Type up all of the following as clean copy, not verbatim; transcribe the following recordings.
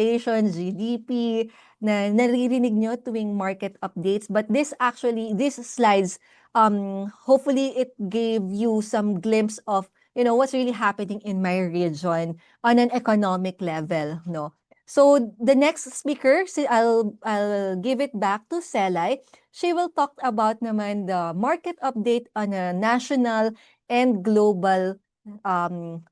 GDP na naririnig nyo tuwing market updates. But this slides, hopefully it gave you some glimpse of, what's really happening in my region on an economic level, no? So the next speaker, I'll give it back to Selay. She will talk about naman the market update on a national and global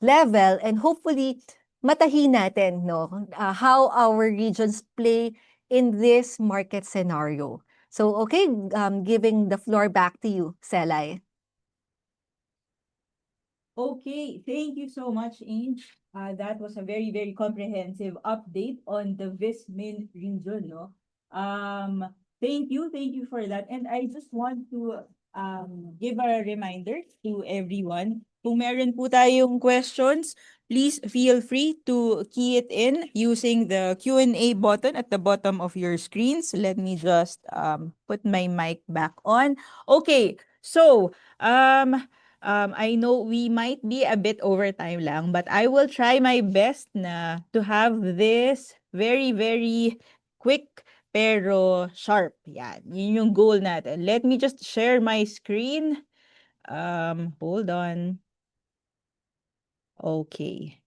level, and hopefully matahin natin, no, how our regions play in this market scenario. So, okay, giving the floor back to you, Selay. Okay, thank you so much, Ange. That was a very, very comprehensive update on the Vismin region, no? Thank you for that. And I just want to give a reminder to everyone. Kung meron po tayong questions, please feel free to key it in using the Q&A button at the bottom of your screens. Let me just put my mic back on. Okay, so I know we might be a bit over time lang, but I will try my best na to have this very, very quick pero sharp. Yan. Yun yung goal natin. Let me just share my screen. Hold on. Okay.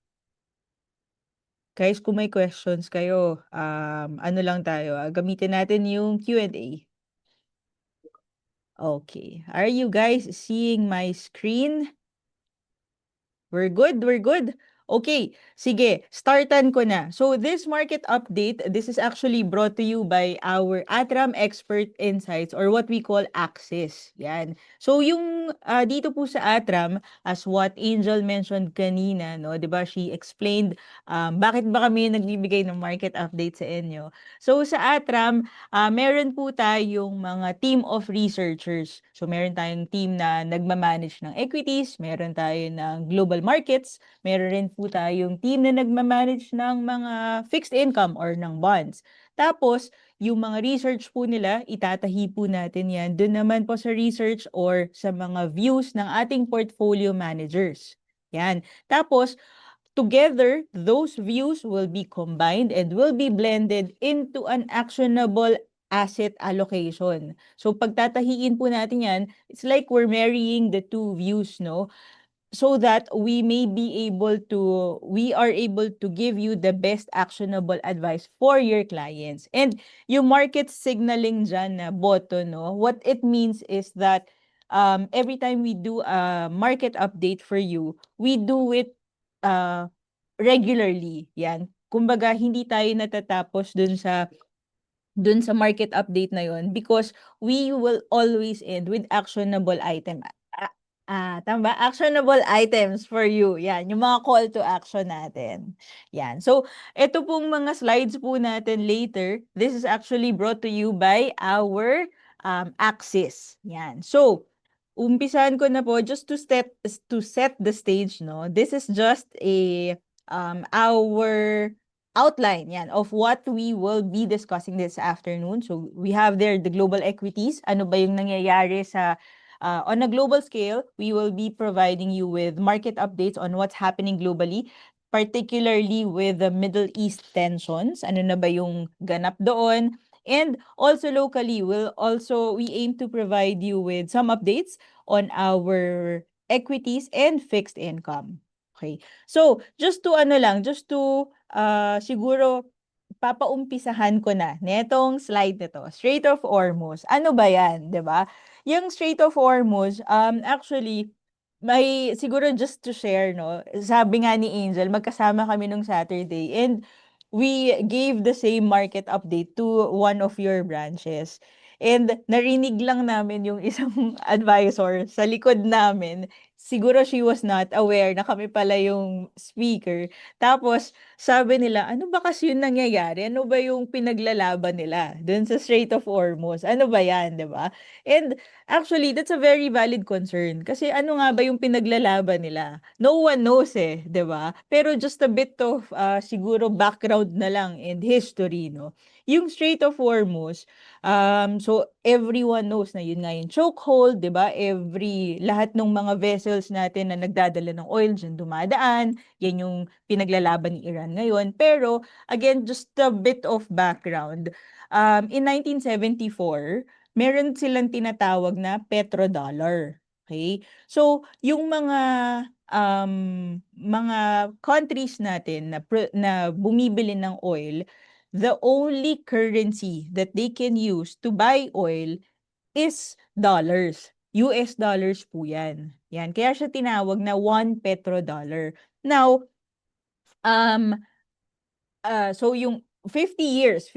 Guys, kung may questions kayo, ano lang tayo, gamitin natin yung Q&A. Okay. Are you guys seeing my screen? We're good, we're good. Okay, sige, startan ko na. So this market update, this is actually brought to you by our Atram Expert Insights or what we call Axis. Yan. So yung dito po sa Atram, as what Angel mentioned kanina, no, 'di ba? She explained bakit ba kami nagbibigay ng market update sa inyo. So sa Atram, meron po tayong mga team of researchers. So meron tayong team na nagmamanage ng equities, meron tayo ng global markets, meron rin po tayong team na nagmamanage ng mga fixed income or ng bonds. Tapos, yung mga research po nila, itatahi po natin yan doon naman po sa research or sa mga views ng ating portfolio managers. Yan. Tapos, together, those views will be combined and will be blended into an actionable asset allocation. So pagtatahiin po natin yan, it's like we're marrying the two views, no? So that we are able to give you the best actionable advice for your clients. And yung market signaling dyan na button, no, what it means is that every time we do a market update for you, we do it regularly. Yan. Kumbaga, hindi tayo natatapos dun sa market update na yon because we will always end with actionable item. Tama ba? Actionable items for you. Yan, yung mga call to action natin. Yan. So, ito pong mga slides po natin later, this is actually brought to you by our Axis. Yan. So, umpisahan ko na po just to set the stage, no. This is just our outline yan of what we will be discussing this afternoon. So, we have there the global equities. Ano ba yung nangyayari sa on a global scale, we will be providing you with market updates on what's happening globally, particularly with the Middle East tensions. Ano na ba yung ganap doon? And also locally, we aim to provide you with some updates on our equities and fixed income. Okay. So, just to siguro papaumpisahan ko na netong slide nito, Strait of Hormuz. Ano ba 'yan, 'di ba? Yung Strait of Hormuz, actually, may siguro just to share, no, sabi nga ni Angel, magkasama kami nung Saturday and we gave the same market update to one of your branches. And narinig lang namin yung isang advisor sa likod namin. Siguro she was not aware na kami pala yung speaker. Tapos, sabi nila, ano ba kasi yung nangyayari? Ano ba yung pinaglalaban nila dun sa Strait of Hormuz? Ano ba yan, di ba? And actually, that's a very valid concern. Kasi ano nga ba yung pinaglalaban nila? No one knows eh, di ba? Pero just a bit of siguro background na lang and history, no? Yung Strait of Hormuz, so everyone knows na yun nga yung chokehold, 'di ba? Lahat ng mga vessels natin na nagdadala ng oil dyan dumadaan. Yan yung pinaglalaban ni Iran ngayon. Pero, again, just a bit of background. In 1974, meron silang tinatawag na petrodollar. Okay? So, yung mga countries natin na bumibili ng oil, the only currency that they can use to buy oil is dollars. US dollars po yan. Yan. Kaya siya tinawag na one petrodollar. Now, um, so yung 50 years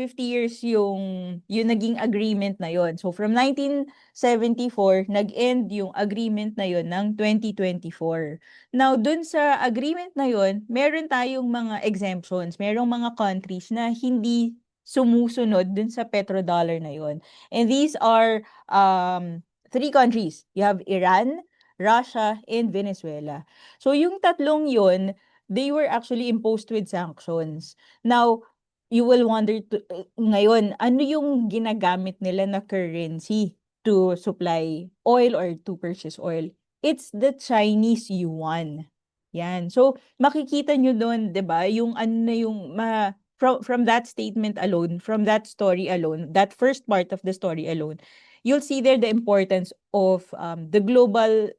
yung naging agreement na yon. So from 1974, nag-end yung agreement na yon ng 2024. Now, dun sa agreement na yon, meron tayong mga exemptions, merong mga countries na hindi sumusunod dun sa petrodollar na yon. And these are three countries. You have Iran, Russia, and Venezuela. So yung tatlong yon, they were actually imposed with sanctions. Now, you will wonder ngayon, ano yung ginagamit nila na currency to supply oil or to purchase oil? It's the Chinese yuan. Yan. So, makikita nyo doon, 'di ba, yung ano na yung from that statement alone, from that story alone, that first part of the story alone, you'll see there the importance of the global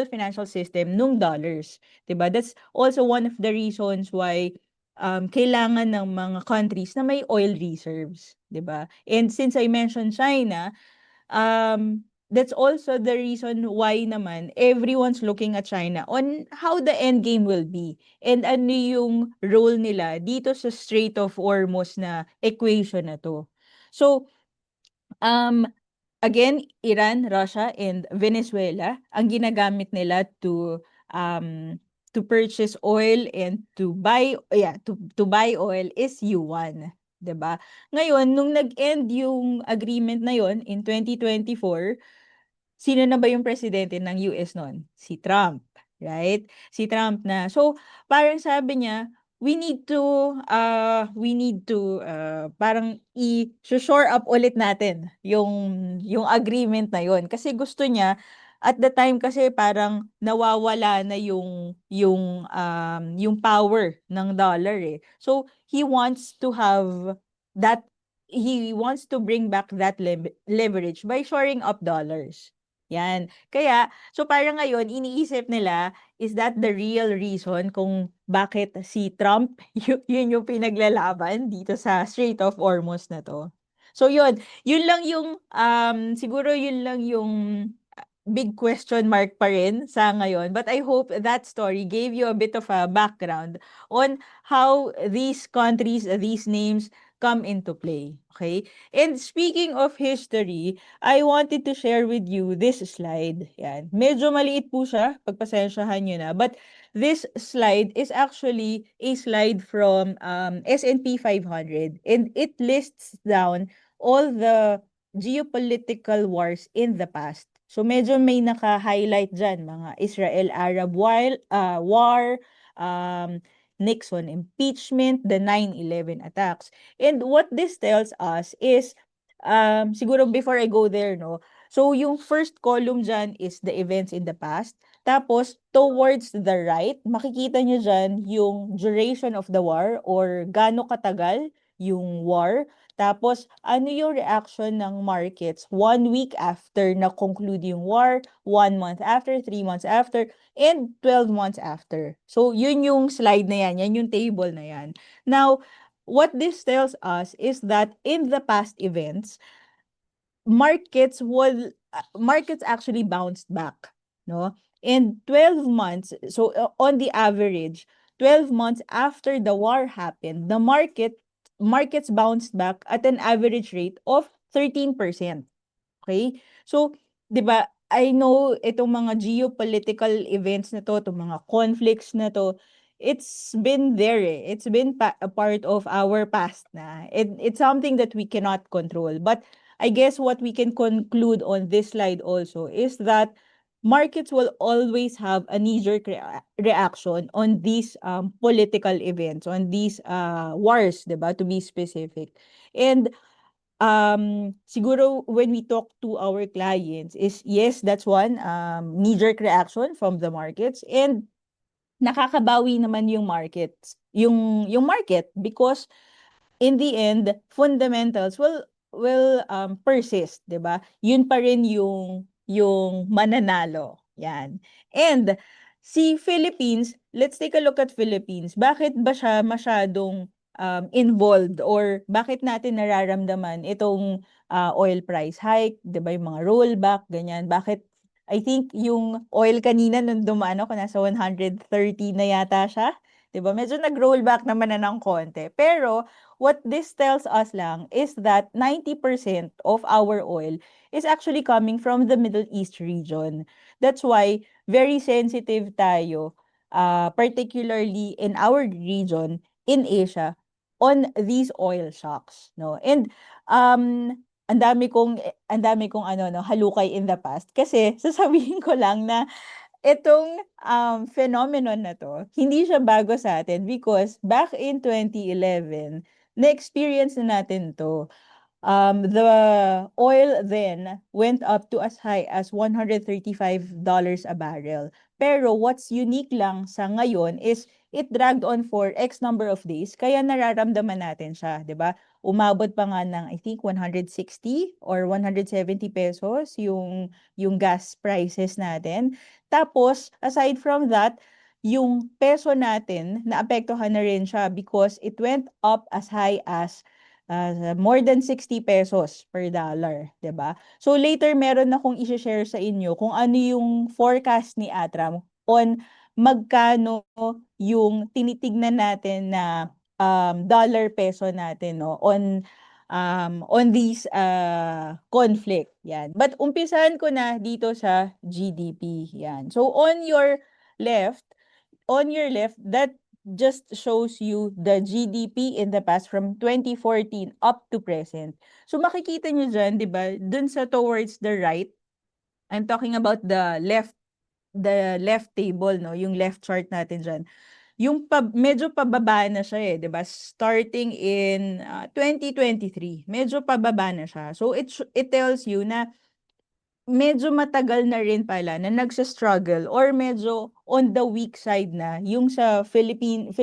financial system nung dollars, 'di ba? That's also one of the reasons why kailangan ng mga countries na may oil reserves, 'di ba? And since I mentioned China, that's also the reason why naman everyone's looking at China on how the end game will be and ano yung role nila dito sa Strait of Hormuz na equation na to. So, um, again, Iran, Russia, and Venezuela, ang ginagamit nila to purchase oil and to buy oil is yuan, 'di ba? Ngayon, nung nag-end yung agreement na yon in 2024, sino na ba yung presidente ng US noon? Si Trump, right? Si Trump na. So, parang sabi niya, we need to parang i-shore up ulit natin yung agreement na yon kasi gusto niya at the time kasi parang nawawala na yung power ng dollar eh. So that he wants to bring back that leverage by shoring up dollars. Yan. Kaya, so parang ngayon, iniisip nila, is that the real reason kung bakit si Trump, yun yung pinaglalaban dito sa Strait of Hormuz na to? So yun lang yung, siguro yun lang yung big question mark pa rin sa ngayon. But I hope that story gave you a bit of a background on how these countries, these names come into play. Okay? And speaking of history, I wanted to share with you this slide. Yan. Medyo maliit po siya, pagpasensyahan nyo na. But this slide is actually a slide from S&P 500 and it lists down all the geopolitical wars in the past. So medyo may naka-highlight dyan, mga Israel-Arab war, Nixon impeachment, the 9/11 attacks. And what this tells us is, siguro before I go there, no, so yung first column dyan is the events in the past. Tapos, towards the right, makikita nyo dyan yung duration of the war or gaano katagal yung war. Tapos, ano yung reaction ng markets 1 week after na-conclude yung war, 1 month after, 3 months after, and 12 months after. So, yun yung slide na yan. Yan yung table na yan. Now, what this tells us is that in the past events, markets actually bounced back, no? And 12 months, so on the average, 12 months after the war happened, the markets bounced back at an average rate of 13%. Okay? So, 'di ba, I know itong mga geopolitical events na to, itong mga conflicts na to, it's been there eh. It's been a part of our past na. It's something that we cannot control. But I guess what we can conclude on this slide also is that markets will always have a knee-jerk reaction on these political events, on these wars, 'di ba, to be specific. And siguro when we talk to our clients is, yes, that's one, knee-jerk reaction from the markets, and nakakabawi naman yung markets, yung market, because in the end, fundamentals will persist, 'di ba? Yun pa rin yung mananalo. Yan. And si Philippines, let's take a look at Philippines. Bakit ba siya masyadong involved, or bakit natin nararamdaman itong oil price hike, 'di ba? Yung mga rollback, ganyan. Bakit I think yung oil kanina nung dumaan ako, nasa 130 na yata siya. 'Di ba? Medyo nag-rollback naman na ng konti. Pero what this tells us lang is that 90% of our oil is actually coming from the Middle East region. That's why very sensitive tayo, particularly in our region in Asia, on these oil shocks, no? And ang dami kong ano, no, halukay in the past, kasi sasabihin ko lang na itong phenomenon na 'to, hindi siya bago sa atin, because back in 2011, na-experience na natin 'to. The oil then went up to as high as $135 a barrel. Pero what's unique lang sa ngayon is it dragged on for X number of days, kaya nararamdaman natin siya, 'di ba? Umabot pa nga ng, I think, 160 or 170 pesos yung gas prices natin. Tapos, aside from that, yung peso natin, naapektuhan na rin siya because it went up as high as more than 60 pesos per dollar, 'di ba? So later meron akong i-share sa inyo kung ano yung forecast ni Atram on magkano yung tinitignan natin na dollar peso natin, no, on these conflict, yan. But umpisahan ko na dito sa GDP, yan. So left on your left, that just shows you the GDP in the past from 2014 up to present. So makikita nyo dyan, di ba, dun sa towards the right, I'm talking about the left table, no, yung left chart natin dyan. Medyo pababa na siya, 'di ba? Starting in 2023, medyo pababa na siya. So it tells you na medyo matagal na rin pala na nagsa-struggle, or medyo on the weak side na yung sa Philippines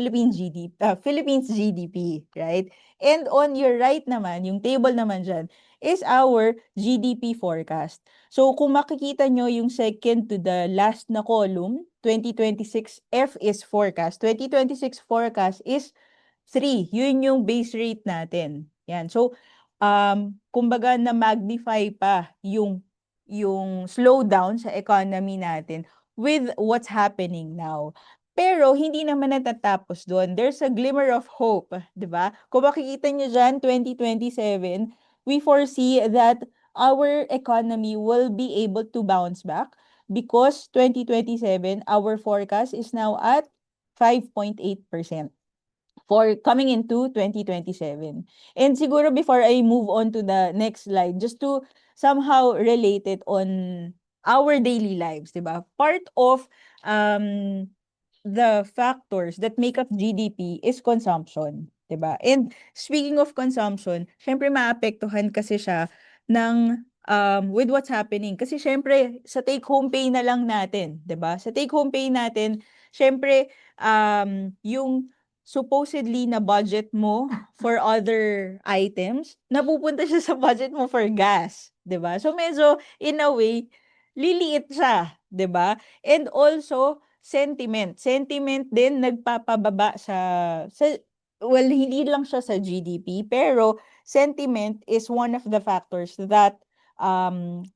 GDP, right? And on your right naman, yung table naman dyan, is our GDP forecast. So kung makikita nyo yung second to the last na column, 2026 F is forecast. 2026 forecast is 3. Yun yung base rate natin. Yan. So, kumbaga na-magnify pa yung slowdown sa economy natin with what's happening now. Pero hindi naman natatapos doon. There's a glimmer of hope, 'di ba? Kung makikita niyo diyan, 2027, we foresee that our economy will be able to bounce back, because 2027, our forecast is now at 5.8% for coming into 2027. And siguro before I move on to the next slide, just to somehow relate it on our daily lives, 'di ba? Part of um the factors that make up GDP is consumption, 'di ba? And speaking of consumption, syempre maapektuhan kasi siya ng with what's happening. Kasi syempre sa take home pay na lang natin, 'di ba? Sa take home pay natin, syempre yung supposedly na budget mo for other items, napupunta siya sa budget mo for gas, 'di ba? So medyo in a way liliit siya, 'di ba? And also sentiment din nagpapababa sa well, hindi lang siya sa GDP, pero sentiment is one of the factors that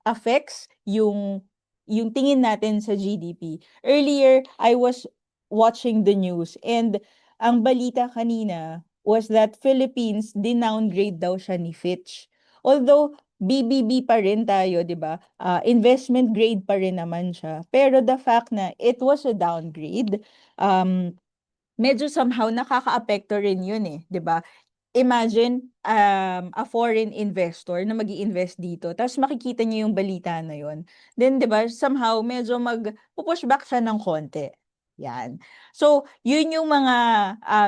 affects yung tingin natin sa GDP. Earlier, I was watching the news, and ang balita kanina was that Philippines dinowngrade daw siya ni Fitch. Although BBB pa rin tayo, 'di ba? Investment grade pa rin naman siya. Pero the fact na it was a downgrade, medyo somehow nakakaapekto rin 'yun eh, 'di ba? Imagine a foreign investor na mag-i-invest dito, tapos makikita niya yung balita na 'yon. Then 'di ba, somehow medyo mag-push back siya ng konti. Yan. So, yun yung mga,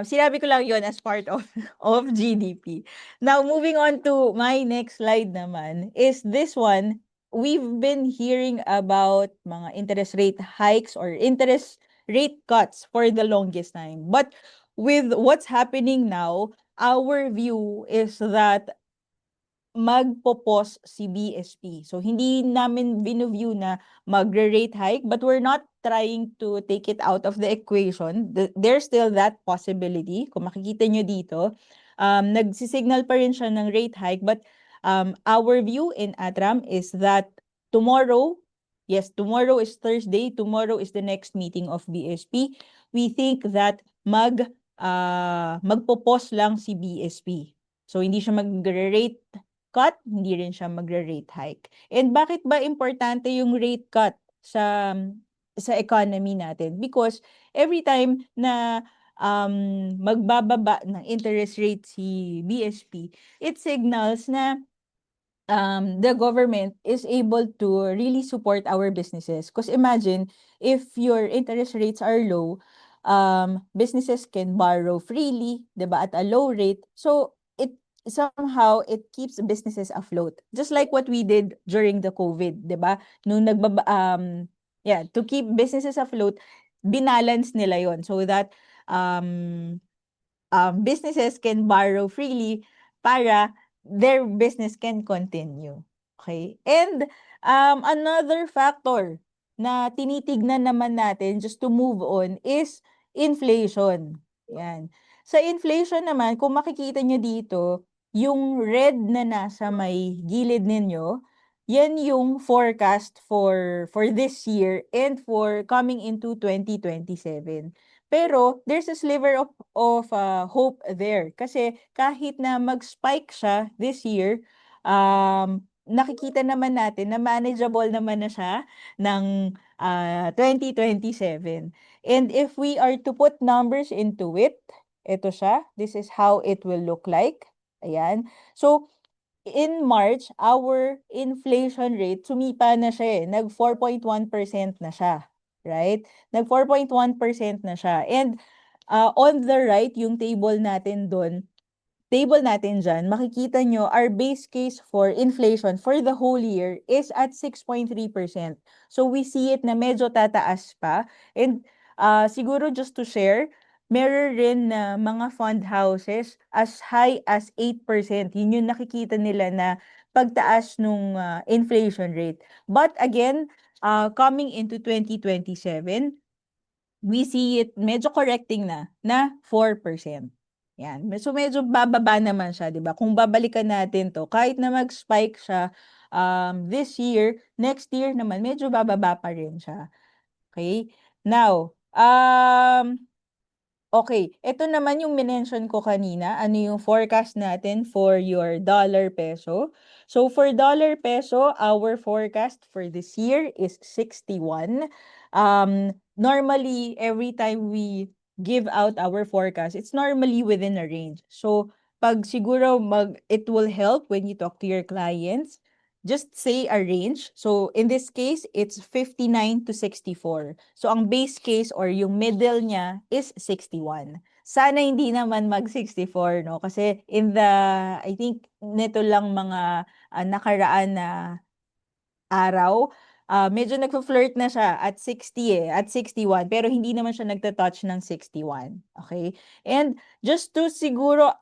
sinabi ko lang yun as part of, of GDP. Now, moving on to my next slide naman, is this one. We've been hearing about mga interest rate hikes or interest rate cuts for the longest time. But with what's happening now, our view is that magpo-pause si BSP. So, hindi namin view na magre-rate hike, but we're not trying to take it out of the equation. There's still that possibility. Kung makikita nyo dito, nagsisignal pa rin siya ng rate hike, but our view in Atram is that tomorrow, yes, tomorrow is Thursday, tomorrow is the next meeting of BSP. We think that magpo-pause lang si BSP. So, hindi siya magre-rate cut, hindi rin siya magre-rate hike. And bakit ba importante yung rate cut sa economy natin? Because every time na magbababa ng interest rate si BSP, it signals na the government is able to really support our businesses. Because imagine, if your interest rates are low, businesses can borrow freely, 'di ba, at a low rate. So, somehow it keeps businesses afloat. Just like what we did during the COVID, 'di ba? Nung yeah, to keep businesses afloat, binalance nila 'yon so that um businesses can borrow freely para their business can continue. Okay? And another factor na tinitignan naman natin just to move on is inflation. Yan. Sa inflation naman, kung makikita nyo dito, yung red na nasa may gilid ninyo, yan yung forecast for this year and for coming into 2027. Pero there's a sliver of hope there kasi kahit na mag-spike siya this year, nakikita naman natin na manageable naman na siya ng 2027. And if we are to put numbers into it, ito siya. This is how it will look like. Ayan. So, in March, our inflation rate, sumipa na siya eh. Nag 4.1% na siya. Right? Nag 4.1% na siya. And on the right, yung table natin dyan, makikita nyo, our base case for inflation for the whole year is at 6.3%. So we see it na medyo tataas pa. And siguro just to share, meron rin na mga fund houses as high as 8%. Yun yung nakikita nila na pagtaas nung inflation rate. But again, coming into 2027, we see it medyo correcting na 4%. Yan. So medyo bababa naman siya, 'di ba? Kung babalikan natin 'to, kahit na mag-spike siya this year, next year naman medyo bababa pa rin siya. Okay? Now, okay, ito naman yung minention ko kanina, ano yung forecast natin for your dollar peso. So for dollar peso, our forecast for this year is 61. Normally, every time we give out our forecast, it's normally within a range. So pag siguro it will help when you talk to your clients, just say a range. So in this case, it's 59 to 64. So ang base case or yung middle niya is 61. Sana hindi naman mag-64, no? Kasi I think, nito lang mga nakaraan na araw, medyo nagfo-flirt na siya at 60 at 61, pero hindi naman siya nagta-touch ng 61. Okay? And just to siguro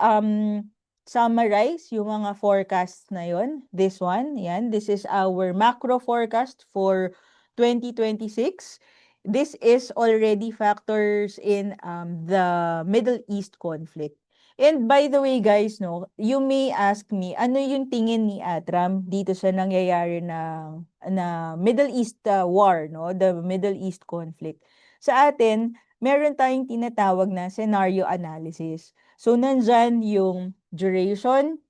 summarize yung mga forecasts na yon, this one, yan, this is our macro forecast for 2026. This is already factors in the Middle East conflict. And by the way, guys, no, you may ask me, ano yung tingin ni Atram dito sa nangyayari na Middle East war, no, the Middle East conflict. Sa atin, meron tayong tinatawag na scenario analysis. So nandyan yung duration,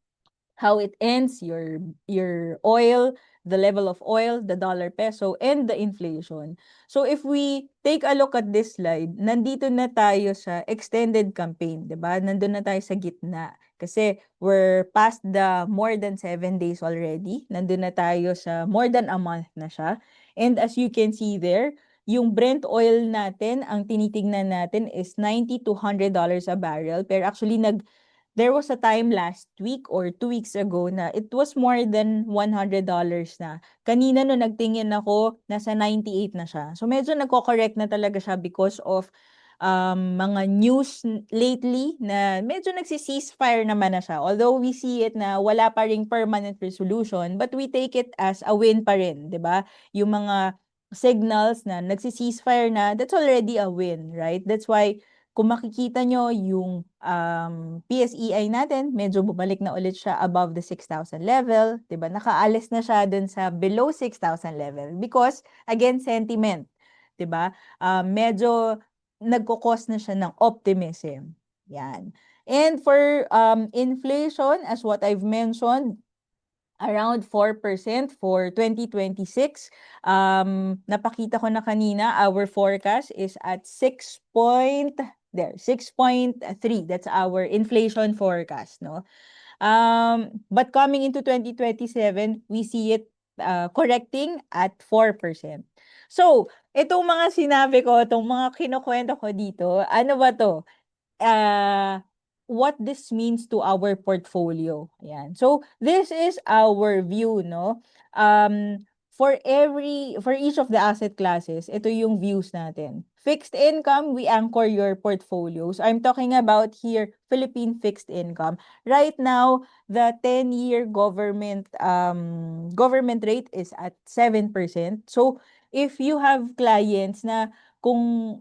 how it ends, your oil, the level of oil, the dollar peso, and the inflation. So if we take a look at this slide, nandito na tayo sa extended campaign, 'di ba? Nandun na tayo sa gitna. Kasi we're past the more than 7 days already. Nandun na tayo sa more than a month na siya. And as you can see there, yung Brent oil natin, ang tinitingnan natin is $90 to $100 a barrel. Pero actually, there was a time last week or 2 weeks ago na it was more than $100 na. Kanina no nagtingin ako, nasa 98 na siya. So medyo nagko-correct na talaga siya because of mga news lately na medyo nagsi-ceasefire naman na siya. Although we see it na wala pa ring permanent resolution, but we take it as a win pa rin, 'di ba? Yung mga signals na nagsi-ceasefire na, that's already a win, right? That's why kung makikita nyo yung PSEI natin, medyo bumalik na ulit siya above the 6,000 level, 'di ba? Nakaalis na siya dun sa below 6,000 level because again sentiment, 'di ba? Medyo nagko-cause na siya ng optimism. Yan. And for inflation, as what I've mentioned, around 4% for 2026. Napakita ko na kanina, our forecast is at 6.3. That's our inflation forecast, no? But coming into 2027, we see it correcting at 4%. So, itong mga sinabi ko, itong mga kinukwento ko dito, ano ba to? What this means to our portfolio. Ayan. So, this is our view, no? For each of the asset classes, ito yung views natin. Fixed income, we anchor your portfolios. I'm talking about here Philippine fixed income. Right now, the 10-year government rate is at 7%. So, if you have clients na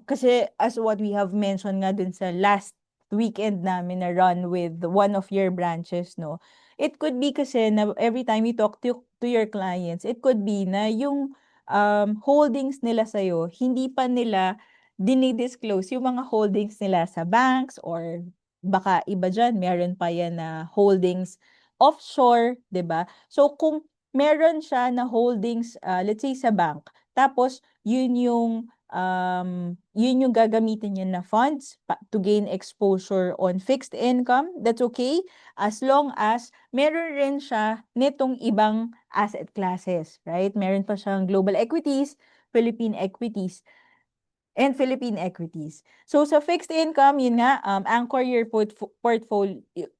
kasi as what we have mentioned nga dun sa last weekend namin na run with one of your branches, no? It could be kasi na every time you talk to your clients, it could be na yung holdings nila sa'yo, hindi pa nila dinidisclose yung mga holdings nila sa banks or baka iba dyan, meron pa yan na holdings offshore, 'di ba? So kung meron siya na holdings, let's say sa bank, tapos yun yung gagamitin niya na funds to gain exposure on fixed income, that's okay, as long as meron rin siya nitong ibang asset classes, right? Meron pa siyang global equities, Philippine equities, and Philippine equities. So sa fixed income, yun nga, anchor your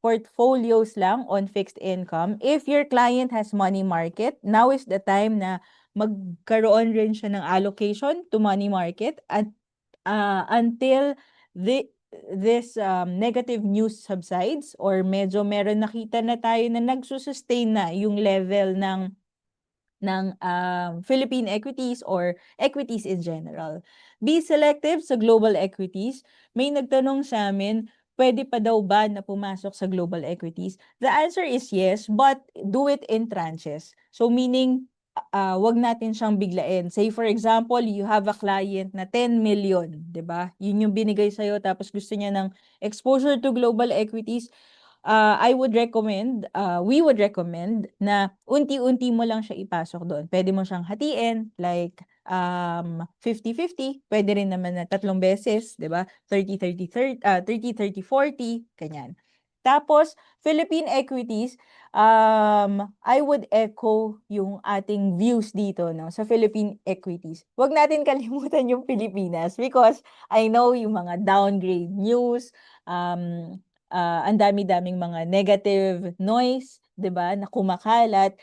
portfolios lang on fixed income. If your client has money market, now is the time na magkaroon rin siya ng allocation to money market at until this negative news subsides or medyo meron nakita na tayo na nagsusustain na yung level ng Philippine equities or equities in general. Be selective sa global equities. May nagtanong sa amin, pwede pa daw ba na pumasok sa global equities? The answer is yes, but do it in tranches. So meaning, wag natin siyang biglain. Say for example, you have a client na 10 million, 'di ba? Yun yung binigay sa'yo tapos gusto niya ng exposure to global equities. We would recommend na unti-unti mo lang siya ipasok doon. Pwede mo siyang hatiin, like 50-50, pwede rin naman na 3 beses, 'di ba? 30-30-30, 30-30-40, ganyan. Tapos, Philippine equities, I would echo yung ating views dito, no, sa Philippine equities. Huwag natin kalimutan yung Pilipinas because I know yung mga downgrade news, ang dami-daming mga negative noise, 'di ba, na kumakalat.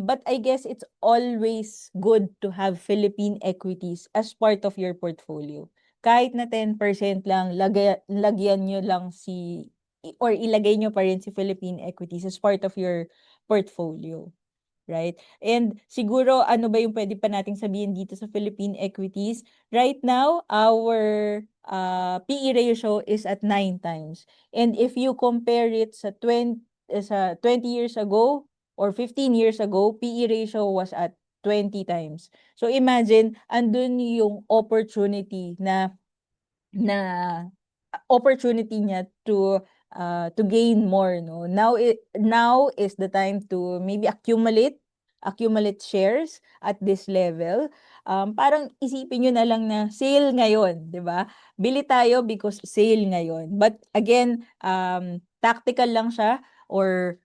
But I guess it's always good to have Philippine equities as part of your portfolio. Kahit na 10% lang, lagyan nyo lang or ilagay nyo pa rin si Philippine equities as part of your portfolio. Right? And siguro, ano ba yung pwede pa nating sabihin dito sa Philippine equities? Right now, our PE ratio is at 9 times. And if you compare it sa 20 years ago or 15 years ago, PE ratio was at 20 times. So imagine, andun yung opportunity na opportunity niya to gain more, no. Now is the time to maybe accumulate shares at this level. Parang isipin niyo na lang na sale ngayon, 'di ba? Bili tayo because sale ngayon. But again, tactical lang siya or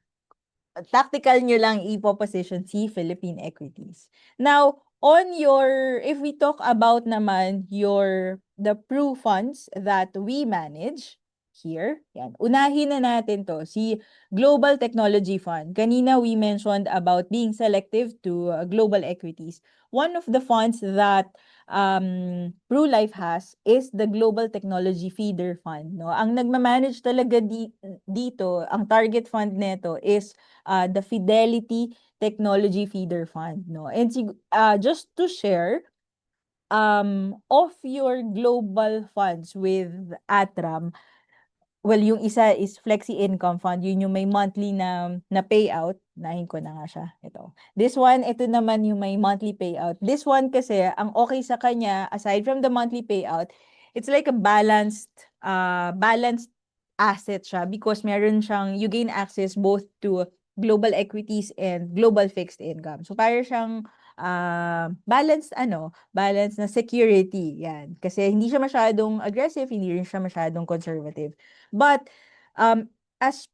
tactical nyo lang ipo-position si Philippine equities. Now, if we talk about naman the Pru funds that we manage here, yan. Unahin na natin to, si Global Technology Fund. Kanina we mentioned about being selective to global equities. One of the funds that Pru Life has is the Global Technology Feeder Fund. No? Ang nagmamanage talaga dito, ang target fund nito is the Fidelity Technology Feeder Fund, no? And just to share, of your global funds with Atram, well, yung isa is Flexi Income Fund, yun yung may monthly na payout. Nahin ko na nga siya. Ito. This one, ito naman yung may monthly payout. This one kasi, ang okay sa kanya, aside from the monthly payout, it's like a balanced asset siya because meron siyang, you gain access both to global equities and global fixed income. So, para siyang balanced na security. Yan. Kasi hindi siya masyadong aggressive, hindi rin siya masyadong conservative. But as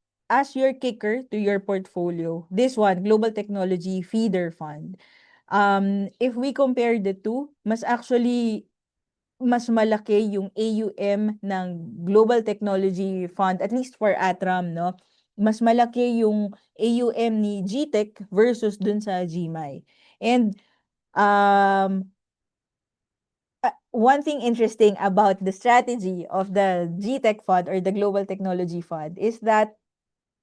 your kicker to your portfolio, this one, Global Technology Feeder Fund, if we compare the two, mas malaki yung AUM ng Global Technology Fund, at least for Atram, no? Mas malaki yung AUM ni GTech versus dun sa GMI. And one thing interesting about the strategy of the GTech Fund or the Global Technology Fund is that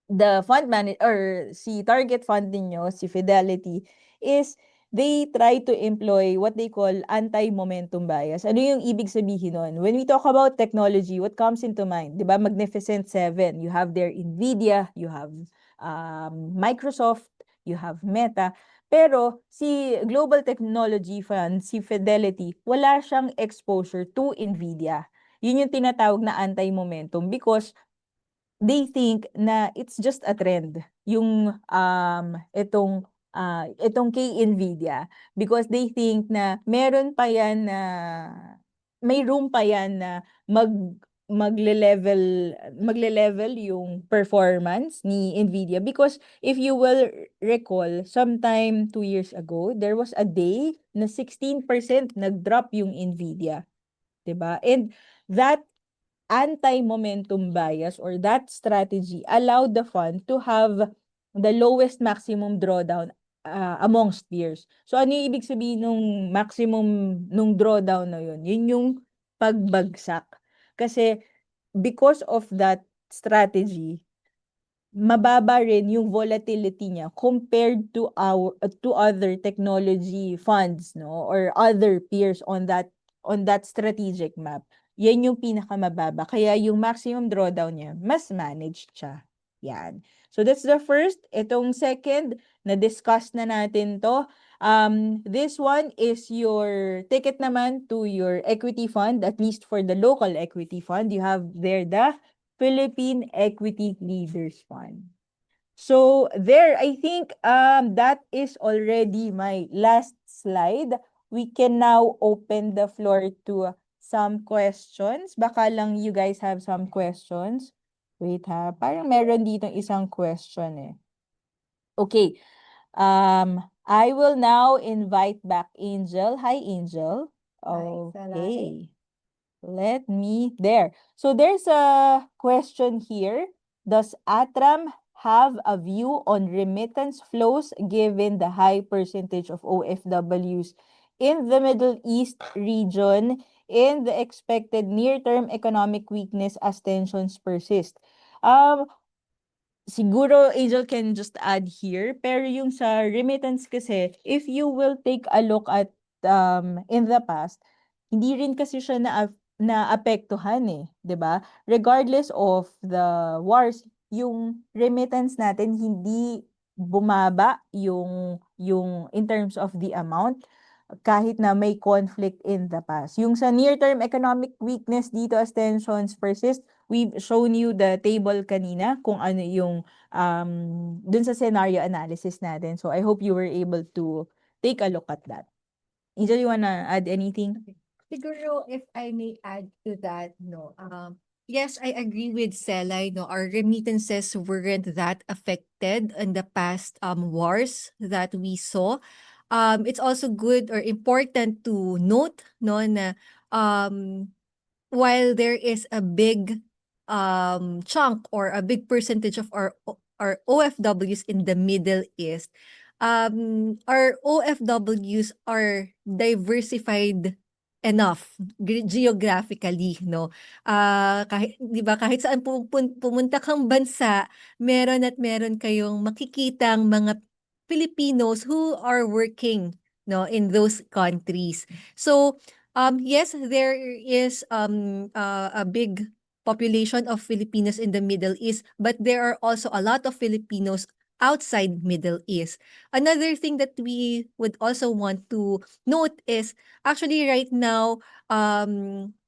the fund manager or si target fund ninyo, si Fidelity, is they try to employ what they call anti-momentum bias. Ano yung ibig sabihin nun? When we talk about technology, what comes into mind? Diba? Magnificent Seven. You have their Nvidia, you have Microsoft, you have Meta. Pero si Global Technology Fund, si Fidelity, wala siyang exposure to Nvidia. Yun yung tinatawag na anti-momentum because they think na it's just a trend yung itong kay Nvidia because they think na meron pa yan na may room pa yan na magle-level yung performance ni Nvidia because if you will recall sometime 2 years ago there was a day na 16% nag-drop yung Nvidia, 'di ba? And that anti-momentum bias or that strategy allowed the fund to have the lowest maximum drawdown amongst peers. So ano yung ibig sabihin nung maximum nung drawdown na yun? Yun yung pagbagsak. Kasi because of that strategy, mababa rin yung volatility niya compared to other technology funds, no, or other peers on that strategic map. Yan yung pinakamababa. Kaya yung maximum drawdown niya, mas managed siya. Yan. So that's the first. Itong second, na-discuss na natin to. This one is your ticket naman to your equity fund, at least for the local equity fund. You have there the Philippine Equity Leaders Fund. So there, I think that is already my last slide. We can now open the floor to some questions. Baka lang you guys have some questions. Wait ha, parang meron dito isang question eh. Okay. I will now invite back Angel. Hi, Angel. Okay. So there's a question here. Does Atram have a view on remittance flows given the high percentage of OFWs in the Middle East region and the expected near-term economic weakness as tensions persist? Siguro Angel can just add here, pero yung sa remittance kasi, if you will take a look at in the past, hindi rin kasi siya naapektuhan eh, 'di ba? Regardless of the wars, yung remittance natin hindi bumaba yung in terms of the amount kahit na may conflict in the past. Yung sa near-term economic weakness dito as tensions persist, we've shown you the table kanina kung ano yung dun sa scenario analysis natin. So I hope you were able to take a look at that. Angel, you wanna add anything? Siguro, if I may add to that, no, yes, I agree with Selay, no, our remittances weren't that affected in the past wars that we saw. It's also good or important to note, no, na um, while there is a big chunk or a big percentage of our OFWs in the Middle East, our OFWs are diversified enough geographically, no? Kahit 'di ba kahit saan pumunta kang bansa, meron at meron kayong makikitang mga Filipinos who are working, no, in those countries. So, yes, there is a big population of Filipinos in the Middle East, but there are also a lot of Filipinos outside Middle East. Another thing that we would also want to note is actually right now,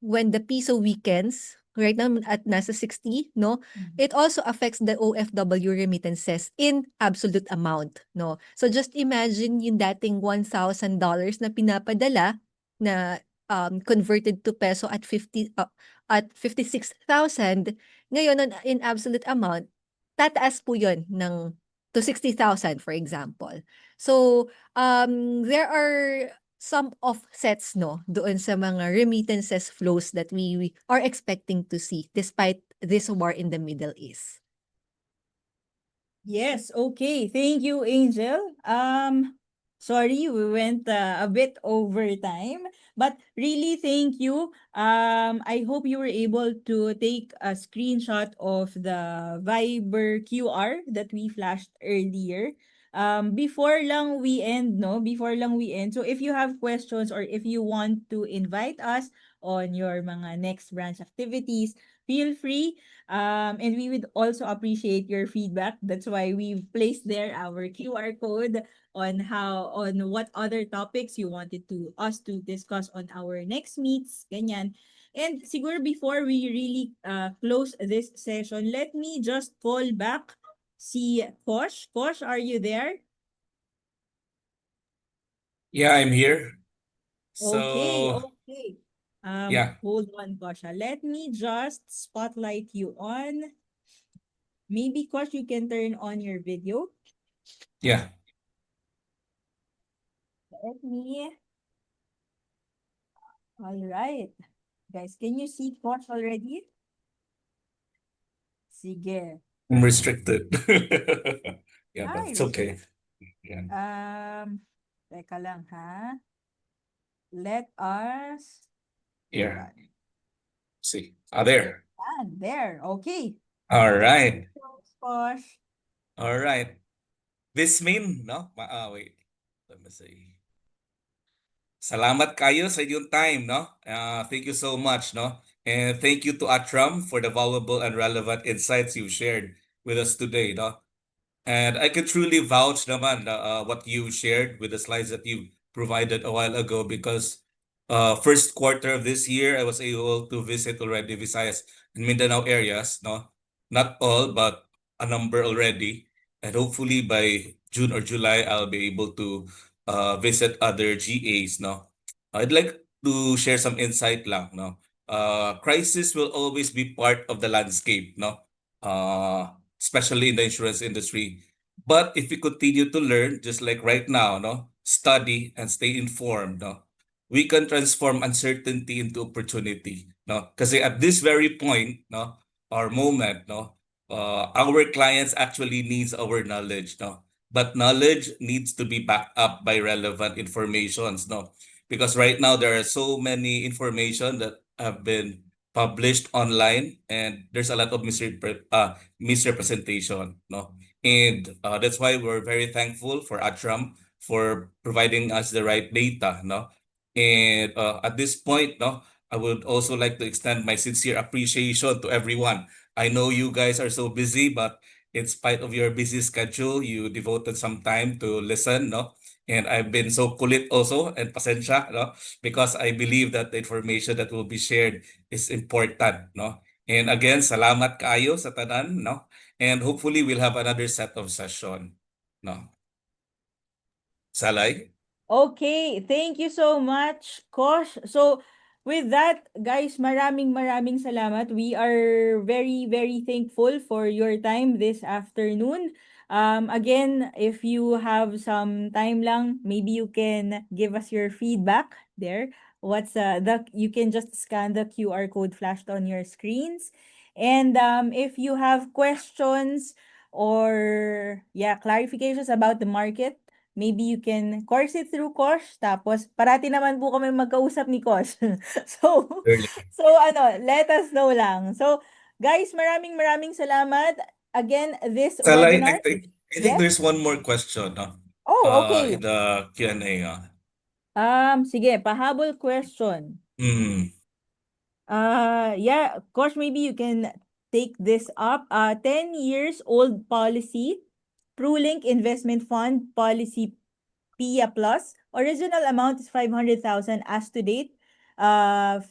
when the peso weakens, right now at nasa 60, no, it also affects the OFW remittances in absolute amount, no. So just imagine yung dating $1,000 na pinapadala na converted to peso at 56,000, ngayon in absolute amount, tataas po yun ng to 60,000 for example. So, there are some offsets, no, doon sa mga remittances flows that we are expecting to see despite this war in the Middle East. Yes, okay. Thank you, Angel. Sorry, we went a bit over time, but really thank you. I hope you were able to take a screenshot of the Viber QR that we flashed earlier. Before lang we end, no? Before lang we end. So if you have questions or if you want to invite us on your mga next branch activities, feel free. And we would also appreciate your feedback. That's why we've placed there our QR code on what other topics you wanted to us to discuss on our next meets, ganyan. And siguro before we really close this session, let me just call back si Kosh. Kosh, are you there? Yeah, I'm here. Okay, So, okay. yeah, Hold on, Kosh. Let me just spotlight you on. Maybe, Kosh, you can turn on your video. yeah. Let me. All right. Guys, can you see Kosh already? Sige. I'm restricted. Yeah, but Ay, it's okay. Yeah. Teka lang ha. Let us. Hold Here. on. See. There. There. Okay. All right. Kosh. All right. This mean, no? Wait. Let me see. Salamat kayo sa inyong time, no? Thank you so much, no? And thank you to Atram for the valuable and relevant insights you've shared with us today, no? And I can truly vouch naman what you shared with the slides that you provided a while ago because first quarter of this year, I was able to visit already Visayas and Mindanao areas, no? Not all, but a number already. And hopefully by June or July, I'll be able to visit other GAs, no? I'd like to share some insight lang, no? Crisis will always be part of the landscape, no? Especially in the insurance industry. But if we continue to learn, just like right now, no, study and stay informed, no, we can transform uncertainty into opportunity, no. Because at this very point, no, our moment, no, our clients actually needs our knowledge, no. But knowledge needs to be backed up by relevant informations, no. Because right now there are so many information that have been published online, and there's a lot of misrepresentation, no? And that's why we're very thankful for Atram for providing us the right data, no? And at this point, no, I would also like to extend my sincere appreciation to everyone. I know you guys are so busy, but in spite of your busy schedule, you devoted some time to listen, no? And I've been so kulit also, and pasensya, no? Because I believe that the information that will be shared is important, no? And again, salamat kaayo sa tanan, no? And hopefully we'll have another set of session, no? Salay? Okay, thank you so much, Kosh. So, with that, guys, maraming salamat. We are very, very thankful for your time this afternoon. Again, if you have some time lang, maybe you can give us your feedback there. You can just scan the QR code flashed on your screens. And if you have questions or clarifications about the market, maybe you can course it through Kosh. Tapos, parati naman po kami magkausap ni Kosh. So, Surely. let us know lang. So, guys, maraming salamat. Again, this Salai, webinar. I think Yes? there's one more question, no? Oh, okay. In the Q&A. Sige, pahabol question. Mm. Yeah, Kosh, maybe you can take this up. 10 years old policy, PruLink Investment Fund policy PIA Plus. Original amount is 500,000 as to date.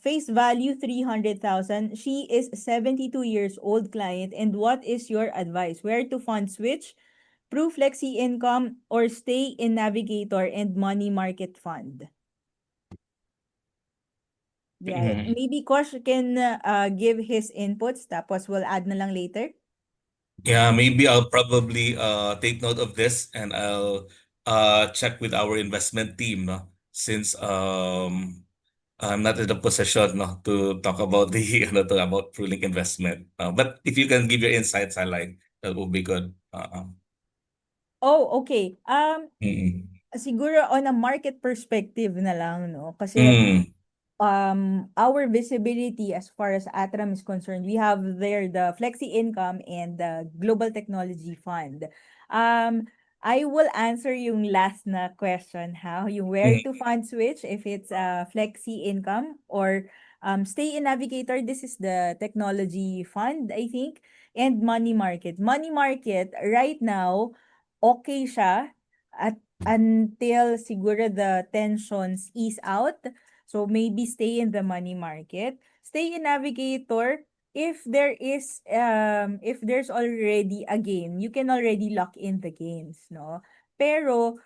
Face value 300,000. She is 72 years old client. And what is your advice? Where to fund switch? Proof Flexi Income or stay in Navigator and Money Market Fund? Yeah, Mm. maybe Kosh can give his inputs tapos we'll add na lang later. Yeah, maybe I'll probably take note of this and I'll check with our investment team, no? Since I'm not in the position, no, to talk about the about Prulink investment. But if you can give your insights, I like that would be good. Oh, okay. Mm. Siguro on a market perspective na lang, no? Kasi Mm. our visibility as far as Atram is concerned, we have there the Flexi Income and the Global Technology Fund. I will answer yung last na question, yung where Mm. to fund switch, if it's Flexi Income or stay in Navigator. This is the technology fund, I think, and money market. Money market right now, okay siya at until siguro the tensions ease out. So maybe stay in the money market, stay in Navigator. If there's already a gain, you can already lock in the gains, no? Pero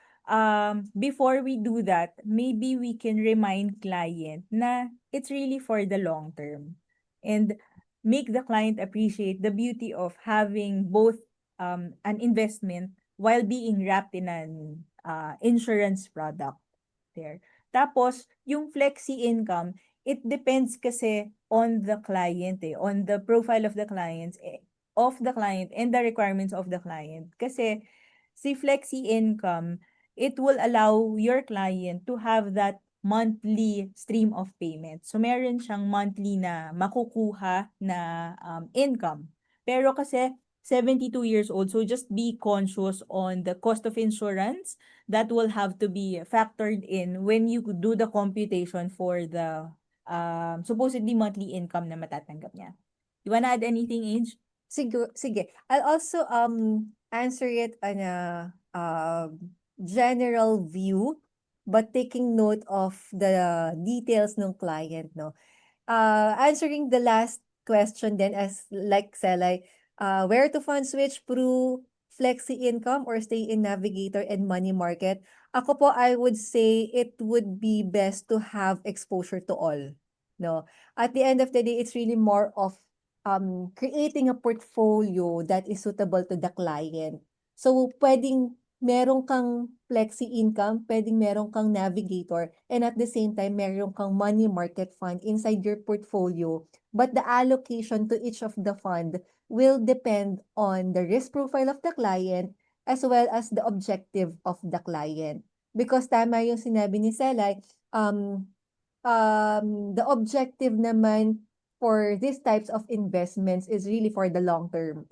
before we do that, maybe we can remind client na it's really for the long term and make the client appreciate the beauty of having both an investment while being wrapped in an insurance product there. Tapos, yung flexi income, it depends kasi on the client on the profile of the client and the requirements of the client. Kasi si flexi income, it will allow your client to have that monthly stream of payment. So meron siyang monthly na makukuha na income. Pero kasi 72 years old, so just be conscious on the cost of insurance that will have to be factored in when you do the computation for the supposedly monthly income na matatanggap niya. You wanna add anything, Age? Sige. I'll also answer it on a general view, but taking note of the details ng client, no? Answering the last question then, as like Selay, where to fund switch through flexi income or stay in Navigator and money market? Ako po, I would say it would be best to have exposure to all. No, at the end of the day, it's really more of creating a portfolio that is suitable to the client. So, pwedeng meron kang flexi income, pwedeng meron kang navigator, and at the same time, meron kang money market fund inside your portfolio. But the allocation to each of the fund will depend on the risk profile of the client as well as the objective of the client. Because tama yung sinabi ni Selay, the objective naman for these types of investments is really for the long term.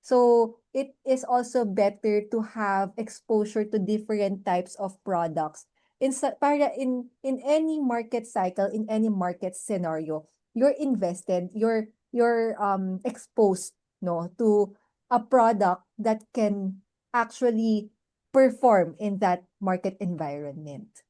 So it is also better to have exposure to different types of products. Para in any market cycle, in any market scenario, you're invested, you're exposed, no, to a product that can actually perform in that market environment.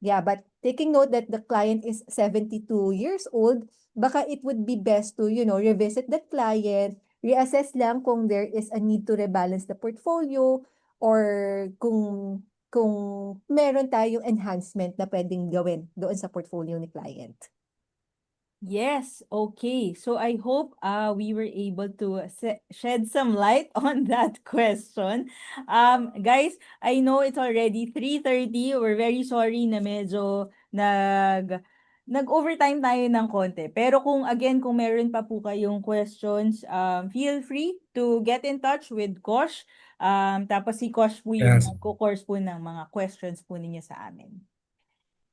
Yeah, but taking note that the client is 72 years old, baka it would be best to, revisit that client, reassess lang kung there is a need to rebalance the portfolio or kung kung meron tayong enhancement na pwedeng gawin doon sa portfolio ni client. Yes, okay. So I hope we were able to shed some light on that question. Guys, I know it's already 3:30. We're very sorry na medyo nag-overtime tayo ng konti. Pero kung meron pa po kayong questions, feel free to get in touch with Kosh. Tapos si Kosh po yung Yes. magko-course po ng mga questions po ninyo sa amin.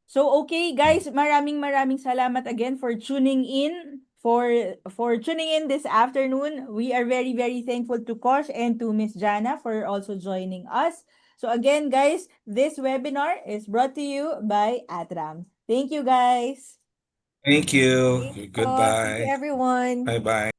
So okay guys, maraming salamat again for tuning in this afternoon. We are very thankful to Kosh and to Miss Jana for also joining us. So again guys, this webinar is brought to you by Atram. Thank you guys. Thank you. Thank you, Goodbye. everyone. Bye-bye.